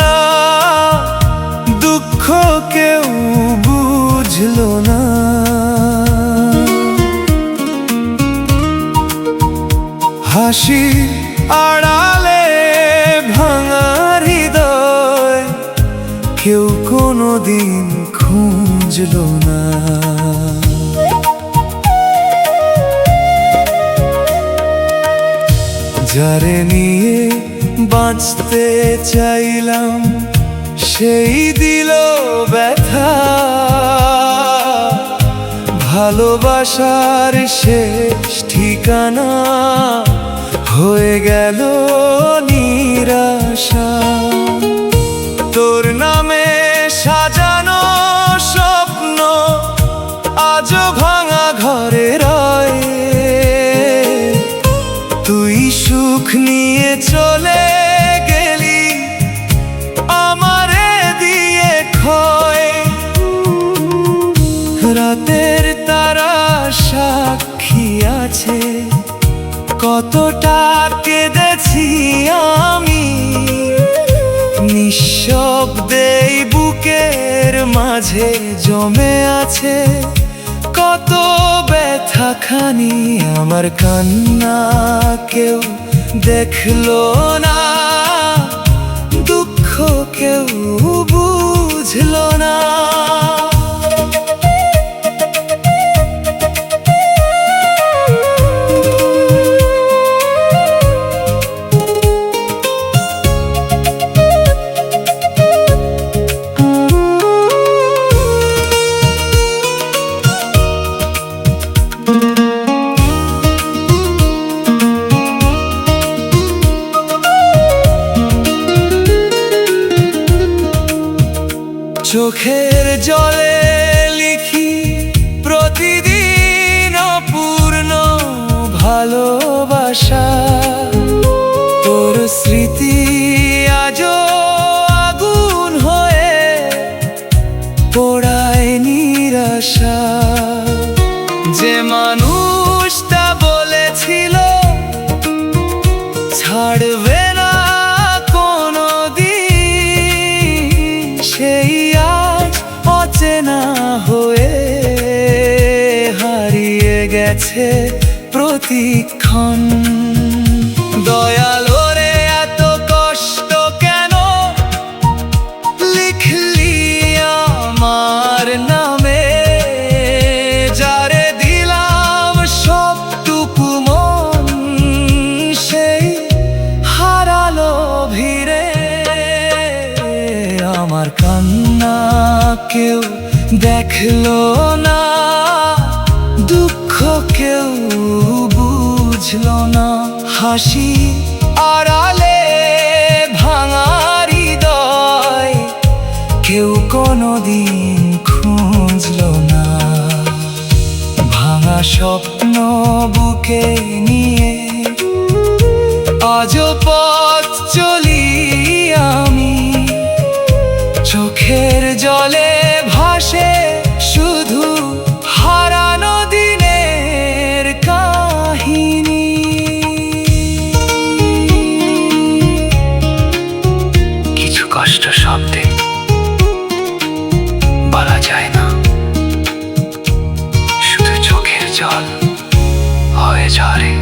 না, দুঃখ কেউ বুঝলো না। হাসি আড়ালে ভাঙা হৃদয় কেউ কোনোদিন খুঁজলো না। যারে নিয়ে বাঁচতে চাইলাম সেই দিল ব্যথা। ভালোবাসার শেষ ঠিকানা হয়ে গেল নিরাশা। তোর নামে সাজানো স্বপ্ন আজও ভাঙা ঘরে রয়। তুই সুখ নিয়ে চলে গেলি আমারে দিয়ে ক্ষয়। রাতের তারা সাক্ষী আছে কতটা কেঁদেছি আমি। নিঃশব্দে বুকের মাঝে জমে আছে কত ব্যথাখানি। আমার কান্না কেউ দেখলো না, দুঃখ কেউ বুঝলো না। চোখের জলে লিখি প্রতিদিন অপূর্ণ ভালোবাসা। তোর স্মৃতি আজও আগুন হয়ে পোড়ায় নিরাশা। যে মানুষটা বলেছিল ছাড়বে না কোনোদিন, সেই অচেনা হয়ে হারিয়ে গেছে প্রতিক্ষণ। দয়ালো রে এত কষ্ট কেন লিখলি আমার নামে। যারে দিলাম সবটুকু মন সেই হারালো ভিড়ে। আমার কান্না কেউ দেখলো না, দুঃখ কেউ বুঝলো না। হাসি আড়ালে ভাঙা হৃদয় কেউ কোনোদিন খুঁজলো না। ভাঙা স্বপ্ন বুকে নিয়ে আজও পথ চলি আমি। চোখের জলে ভাসে শুধু হারানো দিনের কাহিনী। কিছু কষ্ট শব্দে বলা যায় না, শুধু চোখের জল হয়ে ঝরে।